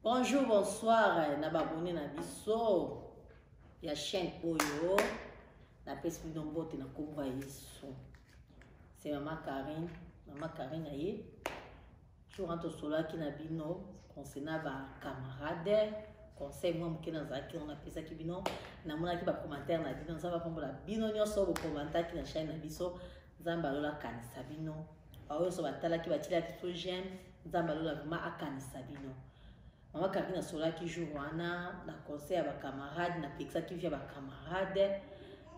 Bonjour, bonsoir, n'ababonné na biso ya chaîne Oyo, na pesi nombote na komba Yesu. C'est maman Karine aye. Je rentre solo qui na bino concernant ba camarade, conseil moi mke na zaki on appelle ça qui bino na mona ki ba commentaire na bino ça va pombola bino nyoso bo commentaire qui na chaîne na biso nzamba lola kanisa bino. Ayo so batala ki batila ki so j'aime nzamba lola vraiment akanisa bino. Maman Karine a sola qui joue na conseil à ba camarade na pexa qui vient ba camarade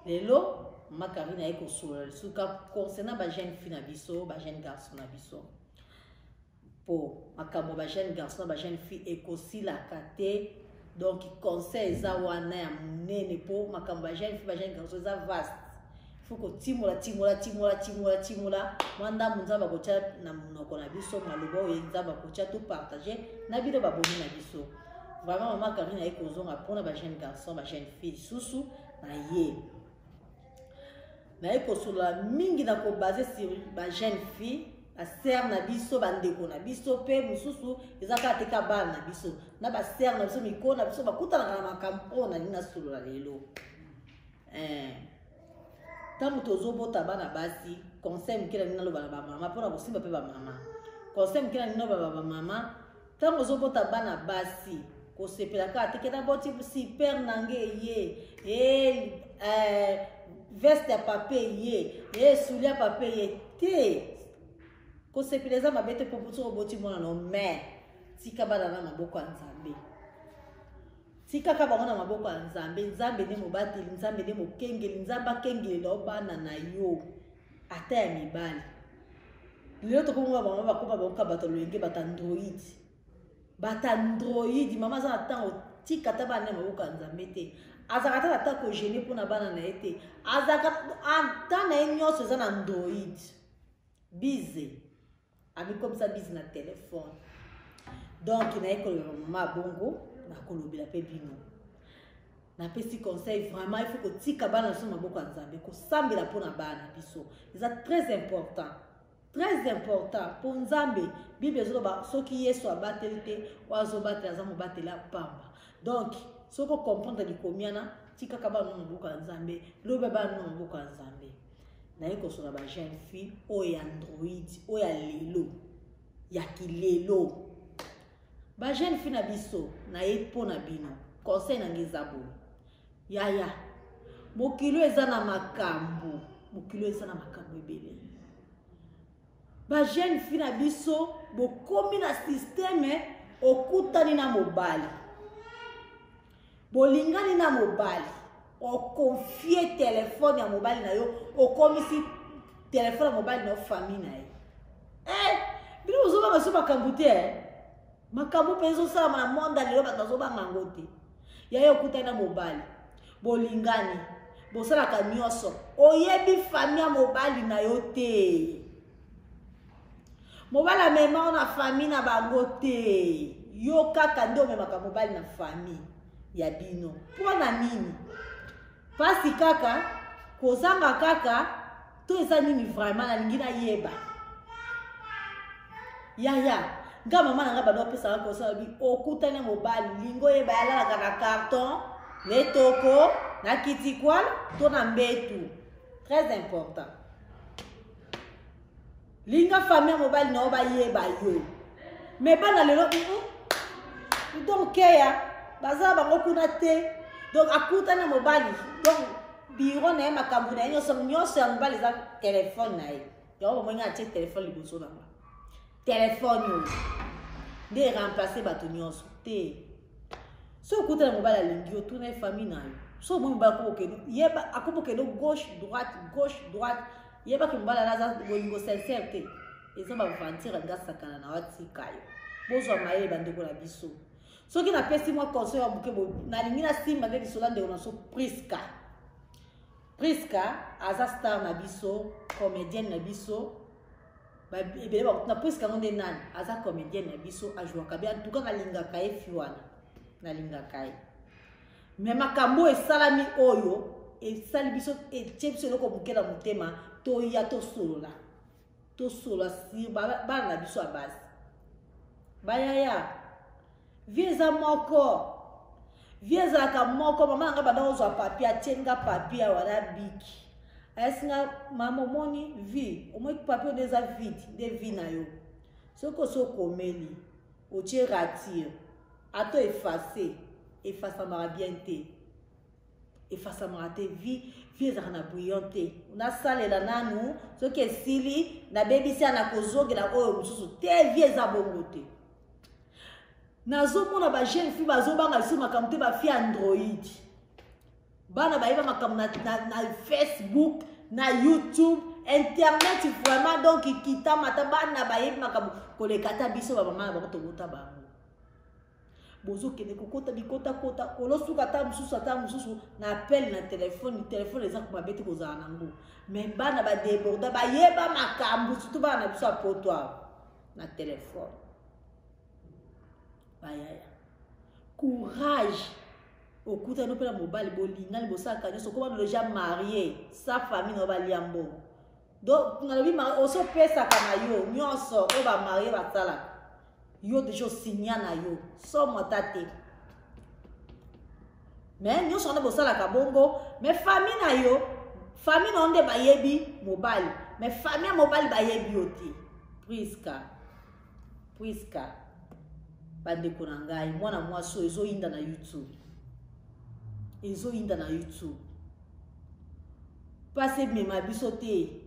lelo maman Karine a eko sola suka concernant ba jeune fille na biso ba jeune garçon na biso pour makambo ba jeune garçon ba jeune fille eko sila kate donc conseil za wana ya munene pour makambo ba jeune fille ba jeune garçon za vaste il faut que timola mwanda munzaba kocha na munoko na biso malobo yenzaba kocha tout partager na bino baboni na biso vraiment maman Karine a ekozonga pona ba jeune garçon ba jeune fille susu na ye na ekosola mingi na ko baser sur ba jeune fille ba sœur na biso bandeko na biso pe mususu ezaka teka bana na biso na ba sœur na biso miko na biso bakutana na makampo na nina solo la lelo tant tozo bota bana basi conseil mkela nina loba ba mama pona kosimba pe ba mama conseil mkela nina loba ba mama tant tozo bota bana basi ko sepela ka teketa boti super nange ye veste ya papier ye soulier papier te ko sepeleza mabete po buto boti mona no mais tika bana na maboko ya Nzambe tika ka bango na maboko ya Nzambe Nzambe ne mobateli Nzambe ne mokengeli Nzamba kengeli lo bana na yo ata ya mibali lelo to ko bango bakopa bango bato lenge bata android mama za tango tika ta bana na maboko ya Nzambe te azaka ta ta ko gêner pona bana na ete azaka anta na nyoso za na android bize ami comme ça bize na téléphone donc na école mama bongo na kolobela pe bino na pesi conseil vraiment il faut que tika bana so maboko ya Nzambe ko sambela pona bana biso c'est très important pour Nzambe Bible zo ba soki Yesu abateli te wazo batela za mobatela pamba donc soko comprendre di komiana tika ka bana maboko ya Nzambe lobe bana maboko ya Nzambe na yeko so na ba jeune fille o ya android o ya lelo ya kilelo ba jeune fille na biso na yepo na bino conseil na ngezabo yaya mokilo eza na makambo ebele ba jeune fille na biso bokomi na système okutani na mobali bolingani na mobali o confie téléphone ya mobali na yo okomisi téléphone ya mobali na famille na ye bino ozoba baso makambo te makambo pezo sala na monde lelo batazo bangango te ya yo kutana mobali bolingani bosala ka nyoso oyebi famille ya mobali na yo te mobala mema na famille na bango te yo kaka ndo memaka mobali na famille ya bino pona nini pasi kaka kozanga kaka to eza nini vraiment na lingi na yeba yaya nga mama nga bado pesa ko sa bi okutana mobali lingo yeba yala ka carton netoko na kitikwala to na mbetu très important linga famille mobali na oba yeba yo mais bana lelo donc ya baza bango kuna te donc akutana mobali donc biro na makambu na nyonso ya mobali za téléphone na ye yo mo nga che téléphone liboso na téléphone yo de remplacer bato nyonso te so kutana mobali alingi otuna famille na yo so mo mobali akoboke do gauche droite yeba ke mobali alaza bolingo sincère te eza ba vantir ngasakana na watika yo bozwa maye bandeko na biso soki na pesi moi conseil ya buke na lingi na simba nde biso lande ona so Priska aza star na biso comédienne na biso ebele na Priska ngonde nani aza comédienne na biso ajouaka bien en tout cas nalingaka ye fiwana nalingaka ye mais makambo esalami oyo esali biso etie biso eloko moke na motema toya tosolola si bana na biso ya basi bayaya vie eza moko vie ezalaka moko mama nanga banda ozwa papier atienga papier wala biki ayesinga mama omoni vie omoi papier oyo eza vide nde vie na yo soki osi okomeli otie ratire ato effasamaka bien te effasamaka te vie ezalaka na bouillon te nasalela nanu soki esili nabebisi na kozongela oyo mosusu te vie eza bongo te nazomona ba jeune fille bazobanga biso makambo te bafille android bana bayeba makambo na Facebook na YouTube internet vraiment donc ikita mata bana bayebi makambo koleka ta biso ba mama na bango tobota bango bozokende kokota bikota kolosuka ta mosusu na appel na telefone eza komabete kozala nango mais bana badeborda bayeba makambo surtout bana na biso apotoir na telefone bayaya courage okuta no pela mobali bolingani bosaka nyonso koma déjà marié sa famille no baliambo donc ngalobi mari oso pesaka na yo nyonso o ba marié basalaka yo déjà signa na yo so mota te mais nyonso na bosalaka bongo mais famille na yo famille na onde bayebi mobali mais famille mobali bayebi yo te Priska bandeko na ngai mwana mwasi oyo ezoyinda na YouTube pase mema biso te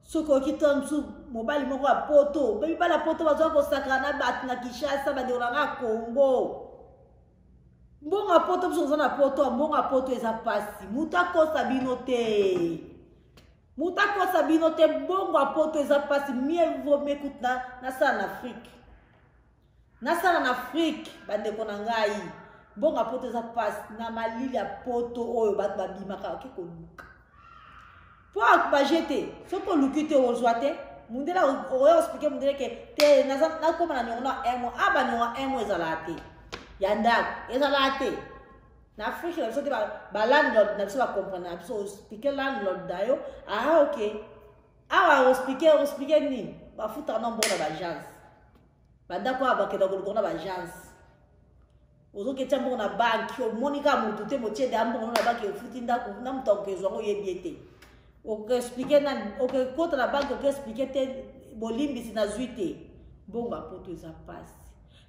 soki okita msu mobali moko ya poto bala poto bazwa kosakana na bato na Kinshasa bandeko na ngai Congo mbongo ya poto biso oza na poto mbongo ya poto eza pasi mutu akosa bino te mbongo ya poto eza pasi mieux vaut mieux nasala na Afrique nasala na Afrique bandeko na ngai mbongo ya poto eza pasi na malili ya poto oyo bato babimaka okekoluka po bajete soki oluki te ozwa te mundela oya ospike mundele ke te nakoma na niongo na emo abaniongo emo ezalaka te ya ndako ezalaka te na Afrique na biso te balandlord na biso bakomprendre na biso ospike landlord na yo ok awa ospike nini bafutaka na mbongo na baagence bandako awa bakenda kolukona baagence ozoketia mbongo na banki omonika mutu te motie de mbongo na banki ofuti ndako na mutu akokezwango oyebi ete okexplike okekota na banki okexplike te bolimbisi na zwi te mbongo apoto eza pasi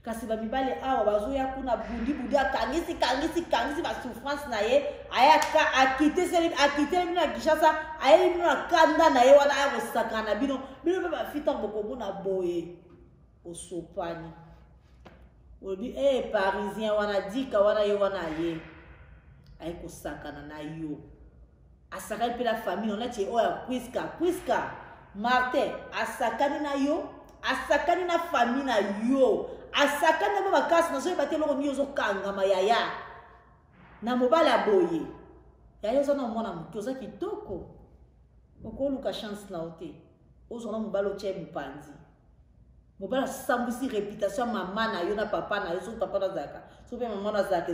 kasi bamibale awa bazoya kuna bundi akangisi basouffrance na ye ayaka akite bino na Kinshasa ayeli bino na kanda na ye wana aya kosakana na bino mpe bafita bokomona boye osopani olobi parisien wana dika wana ye wana ye aye kosakana na yo asakani mpe na famille onati oyo Priska Martin asakani na yo asakani na famille na yo asakani na makasi nazoyeba te eloko nini ozokangama yaya na mobali aboye yaya oza na mwana moke oza kitoko okoluka chance na yo te ozwa na mobali otia mopanzi mobali asambwisi réputation mama na yo na papa na yo soki papa nazalaka soki mpe mama nazalaka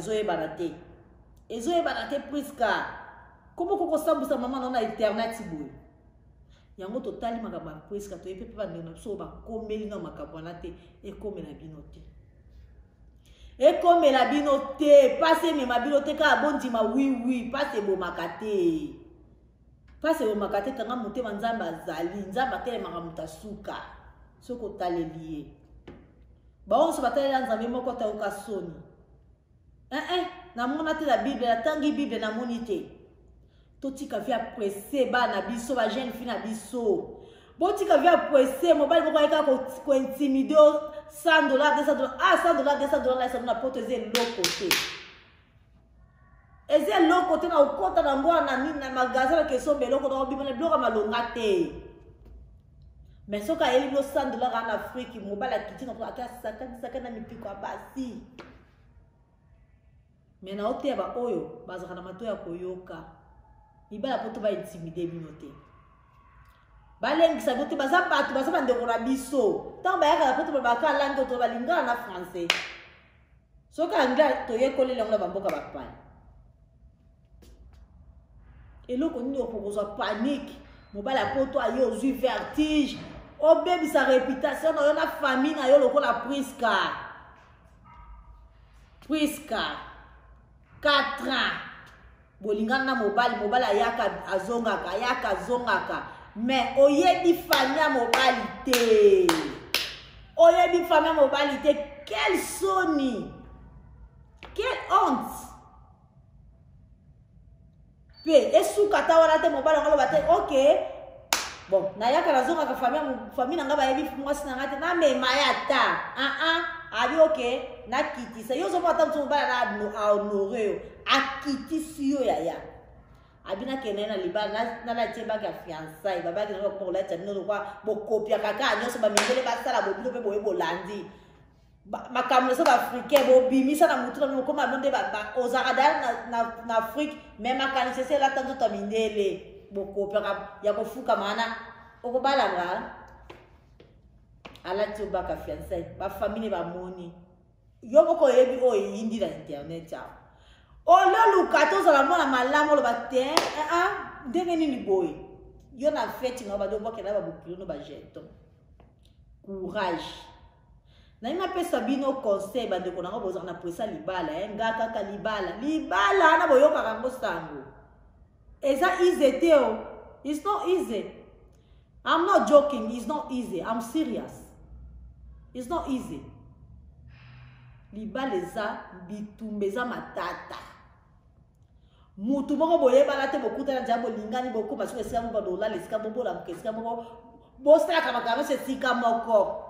ezoyebana te Priska komo kokosambwisa mama na na internet boye yango totali makambo ya Priska toyebi mpe bandeko na biso bakomeli na makambo wana te ekomela bino te pasi emema bino te kaka bondima wiwi pasi ebomaka te kanga motema nzambe azali nzambe atelemaka moto asuka soki otaleli ye baonso batalela nzambe moko tayoka soni namona te na bible natangi bible namoni te totika via presse bana biso ba jeune fille na biso botika via presse mobali moko ayeka ko intimider $100 $200 $100 esa na poto eze loko te na okota na ngwa na nini na magasin na keso beloko na obimana biloko malonga te mais soka eli bilo $100 en Afrique mobali akiti na aka sakani na mipiko abasi mais na oteba oyo bazaka na mato ya koyoka ibala poto ba intimide bino te balengisa bote baza bato baza bandeko na biso tant bayaka na poto babaka langue to balingana na français soka anglais to yekolela ngona bamboka bapani eloko nini opokozwa panique mobala poto ayo ozwi vertige obebisa réputation na yo na famille na yo lokola Priska Priska 4 ans bolingana na mobali ayaka azongaka mais oyebi famille mobali te quelle soni, quelle honte pe esukata wana te mobali ngalo bate ok bon nayaka nazongaka famille nanga bayebi mwasi nanga te na mema ya ta abi ok nakitisa yo zo pata mtu mobali na honore yo akitisi yo yaya abina kene na libala na la tieba ka fiançailles babaki na ko la tani no kwa bokopia kaka nyoso ba mingele basala bobilo pe boye bolandi makambo so ba africain bobimisa na mutu na ko malonde ba ozarada na Afrique même akanise c'est la tanto tamindele bokopia ya kofuka mana okobalanga ala tieba ka fiançailles ba famille ba moni yo boko yebi o yindi na internet ya Olo lukato za la mona malamu lo bate ndenge nini boy yo na fête nga ba do boke na ba bukilo no ba jeton courage na ina pesa bino conseil ba de konanga boza na presa libala ngaka ka libala na boyoka kango sango eza easy teo it's not easy. I'm not joking, it's not easy, I'm serious. It's not easy. Libala eza bitumbeza matata mutu moko boye balate bokuta na jambo lingani boku masuke sika mo badola lesika bobo la mkesika bobo bosala kama kama se sika moko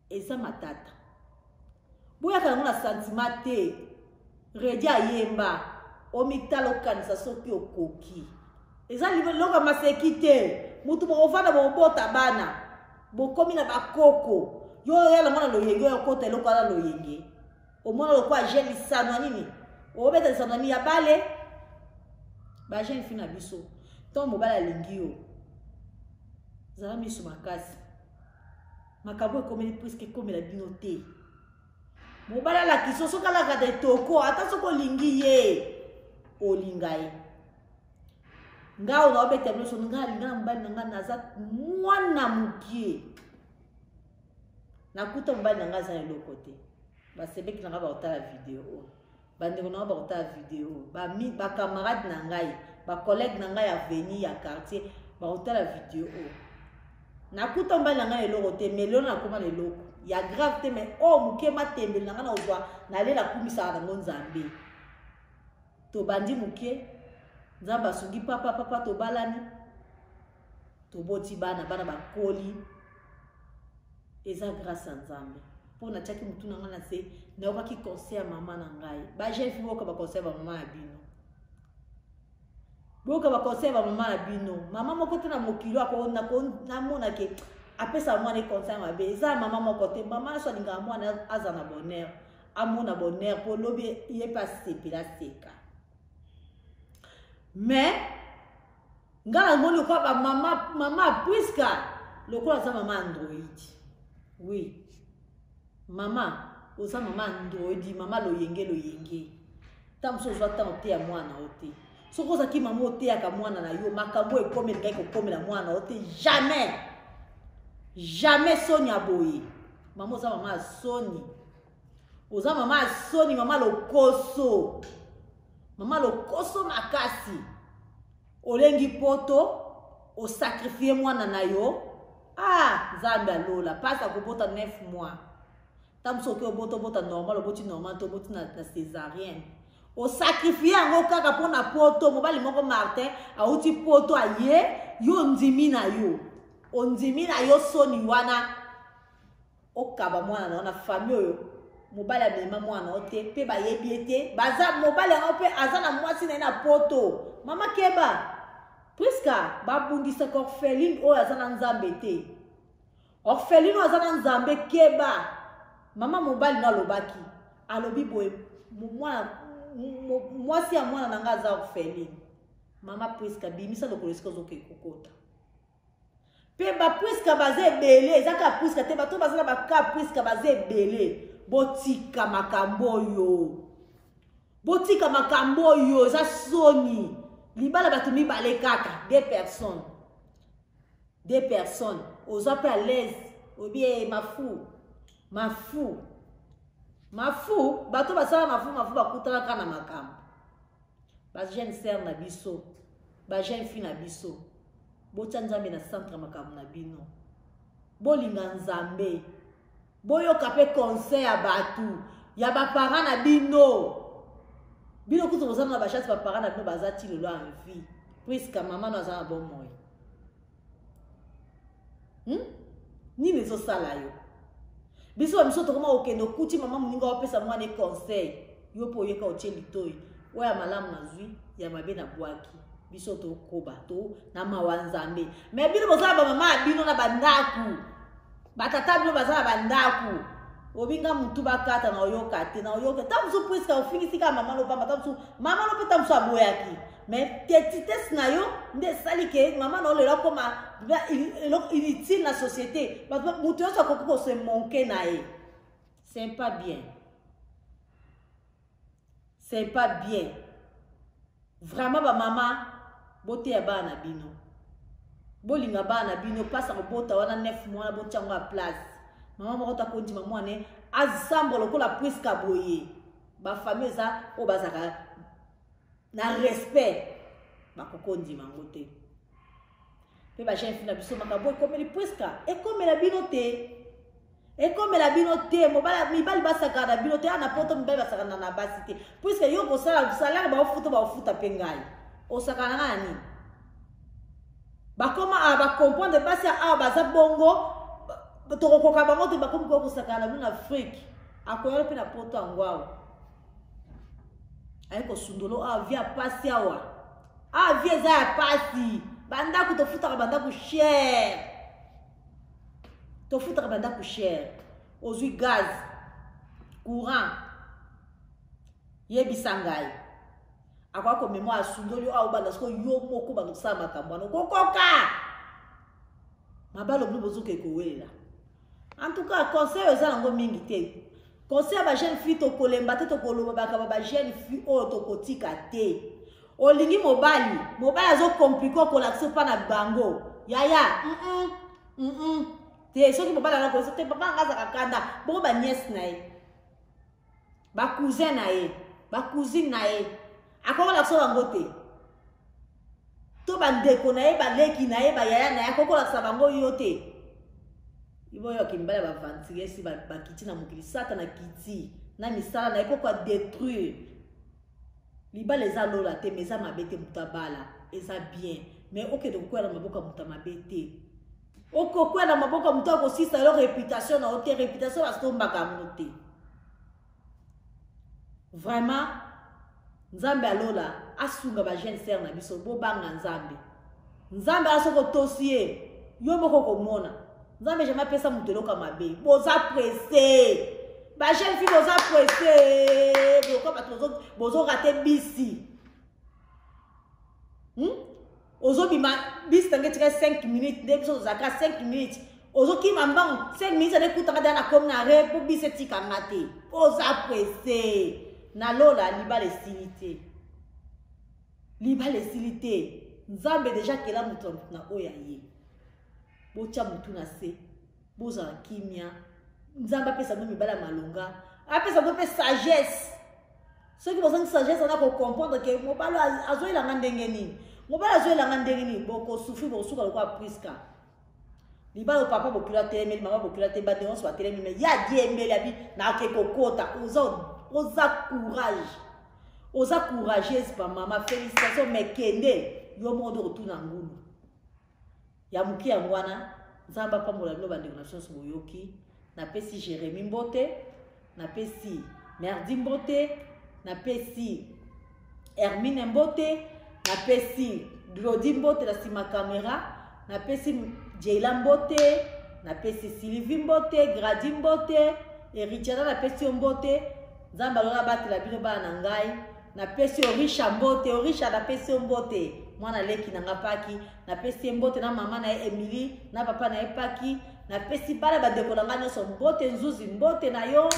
eza matata boya kana na sentiment te redia yemba omitalo kanisa soki okoki eza loka masekite mutu moko vana bobota bana bokomi na bakoko yo yala mwana loyenge yo kota eloko ala loyenge omona lokwa jeli sana nini obeta sana ni ya bale ba jeune fina biso to mobala lingi yo zala miso makasi makabo ekomeli presque comme la binoté mobala la kiso soka la kata toko ata soko lingi ye olingai ngao na obeta biso ngali ngana mbali nanga naza mwana mukie nakuta mbali nanga za eloko te basebeki nanga ba otala vidéo bande kona ba otala vidéo ba camarade na ngai ba collègue na ngai ya veni ya quartier ba otala vidéo nakuta mbali nanga eloko te melio na koma eloko ya grave te mais muke matembe nanga na ozwa na lela kumisa na ngonzambe to bandi muke nzamba sungi papa to balani to boti bana bakoli eza grâce à Nzambe pour na tchaki mutu nanga na se na okaki conseil mama na ngai ba chef boka ba conseil ba mama ya bino boka ba conseil ba mama ya bino mama moko te na mokilo akona na mona ke apesa mwana conseil mabe eza mama moko te mama so linga mwana azana bonheur amona bonheur pour lobi il est pas sepela seka mais ngala moni ko ba mama Priska lokola za mama Android. Oui. Maman, oza mama Android, mama loyenge. Tamso zwa ta ote ya mwana ote. Soko za ki mama ote ya ka mwana na yo makambo e komela ngai ko komela mwana ote jamais. Jamais Sonia boye. Mama oza mama Soni. Oza mama Soni, mama lokoso. Mama lokoso makasi. Olengi poto, o sacrifier mwana na yo. Nzambe alola pasa kobota 9 mois tamso ke bota normal oboti normal to boti na césarienne o sacrifier ngo kaka pona poto mobali moko Martin auti poto aye yo ndimi na yo ondimi na yo Soni wana okaba mwana na famille oyo mobali abema mwana ote pe ba yebiete baza mobali ope azana mwasi na poto mama keba Priska babungisa ko orpheline o azana Nzambe te orpheline o azana Nzambe keba mama mobali na lobaki alobi boye mwana mwasi ya mwana nanga za orpheline mama Priska bimisa lokolesika zoke kokota pe ba Priska baze belé ezaka Priska te bato bazala baka Priska baze belé botika makambo yo za Soni libala batumi balé kaka deux personnes aux appels à l'aise ou bien ma fou Mafu, bato basala mafu bakutana kana makambo. Ba jeune sœur na biso, ba jeune fille na biso. Botia nzambe na centre makambo na bino. Bolinga nzambe. Boyoka pe conseil ya batu, ya ba parents na bino. Bino kutu bozana na ba chance ba parents na bino bazati lelo en vie. Puisque maman no azana bon moy. Ni les osala yo. Biso biso to koma okendo kuti mama muninga opesa mwana conseil. Yo po yeka otie litoi. Oya malamu na zui ya mabe na bwaki. Biso to koba to na mawanzambe. Mais bino bozala ba mama bino na bandaku. Batata bino bazala bandaku. Obinga mutu bakata na oyoka te na oyoka. Tamusu puisque ofingisi ka mama lo pamba tamusu mama lo peta musu aboyaki. Mais petites na yo nde sali ke maman no le la comme inutile na société parce que mutu yo ko se manquer na e. C'est pas bien. C'est pas bien. Vraiment ba maman bote ya bana bino. Bolinga bana bino passa ko bota wana 9 mois na botango a place. Maman moko ta konti maman ne azambo lokola puisque boye. Ba famille za o bazaka na respect bakokondi mangote pe ba jeune fille na biso makabo comme les presque et comme la binote et comme la binote mobala mibali basaka na binote ana poto mibali basaka na basité puisque yo ko sala salaire ba futa pengai osaka na nani ba koma ba comprendre pas ça baza bongo to ko ka bango te ba comme ko saka na bino Afrique akoyo pe na poto angwao ayeko sundolo via pasi awa via za pasi banda ku to futa banda ku cher ozui gaz courant yebisangai akwa ko mémoire sundolo banda sko yo moko bando sa makambo no kokoka mabalo blu bozuke ko wela en tout cas conseil za ngo mingi te. Conseil ba jeune fille to kolemba te to koloba ba jeune fille o to kotika te. Olingi mobali azo compliquer ko l'accès pa na bango. Yaya, te so ki mobali na ko so te papa ngaza kakanda, bo ba nièce na e. Ba cousin na e, ba cousine na e. Akoko l'accès bango te. To ba ndeko na e ba leki na e ba yaya na e akoko l'accès bango yo te. Ibo yo kimbala ba vantire si ba kiti na mukili sata na kiti na misala na eko kwa détruire liba les alola te meza mabete mutabala eza bien mais oke de kwela maboka mutamabete oko kwela maboka mutako sisa leur réputation na haute réputation à stomba kamote vraiment nzambe alola asunga ba jeune sœur na biso bo banga nzambe asoko tosie yo moko komona nzambe jamais pesa mutelo kama be boza pressé ba jeune fille boza pressé bozo raté bisi ozo bima bisi tange tika 5 minutes de biso zaka 5 minutes ozo ki mambang 5 minutes de kutanga dana comme na re pour bisi tika ngate boza pressé na lola liba les nzambe déjà kela mutu na oya ye bocha mutu na se boza kimia nzamba pesa no mibala malonga apesa no pe sagesse ceux qui besoin de sagesse on a pour comprendre que mobalo azoila ngandenge nini mobalo azoila ngandenge nini boko souffrir bo suka ko apriska libalo papa bokula telemeli mama bokula te ba dénonce wa telemeli ya diembeli abi na ke kokota oza courageuse pa mama félicitations mekende yo mondo retourna ngulu ya muki ya mwana nzamba pambola bino bandeko na chance boyoki na pesi Jérémy Mbote na pesi Merdi Mbote na pesi Hermine Mbote na pesi Glody Mbote na sima caméra na pesi Jeila Mbote na pesi Sylvie Mbote Grady Mbote Richard na pesi Mbote nzamba lola batela bino bana ngai na pesi Orisha Mbote Orisha na pesi Mbote mwana leki na ngapaki na pesi Mbote na mama na Emily na papa na epaki na pesi bala badeko na nganya so Mbote Nzuzi Mbote na yo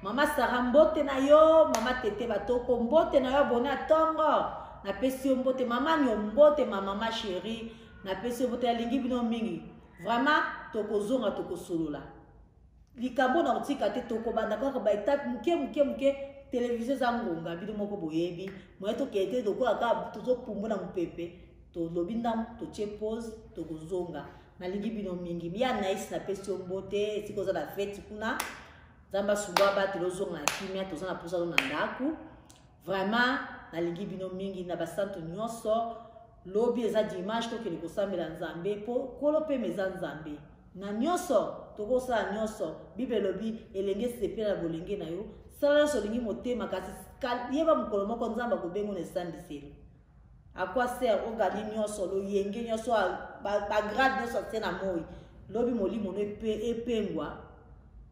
mama Sara Mbote na yo mama Tete Batoko Mbote na yo bona tongo na pesi Mbote mama nyo Mbote mama chérie na pesi Mbote ya lingi bino mingi vraiment tokozonga tokosolola likambo na kotika te tokobanda kaka baetape muke télévision za ngonga bino moko boyebi moye tokete tokola kaka tozopumbu na mopepe tolobi ndamu totie pause tokozonga nalingi bino mingi ya nice na pesi yo mbote esika oza na fete kuna nzambe asuba batela ozonga na kimia toza na mposa na ndaku vraiment nalingi bino mingi na basantu nyonso lobi eza dimanche tokende kosambela nzambe po kolo mpe meza nzambe na nyonso tokosala nyonso bible elobi elenge sepe na bolenge na yo sala nyonso olingi motema kasi yeba mokolo moko nzambe akobengo na esandiselo akwa ser ogali nyonso loyenge nyonso bagrade nyonso atie na moi lobi molimo no epengwa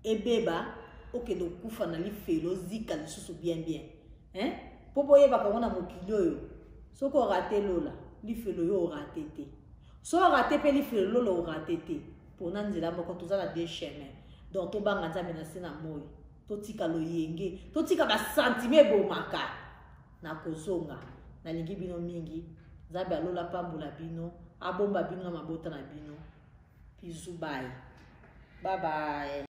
ebeba okende okufa na lifelo ozika lisusu bien mpo boyebaka ngo na mokili oyo soki orate lola lifelo yo orate te so orate mpe lifelo lola orate te mpona nzela moko toza na deux chemin donc tobanga nzambe na se na moi totika loyenge totika basantime ebomaka na kozonga nalingi bino mingi nzambe alola pambola bino abomba bino na mabota na bino bizu bye bye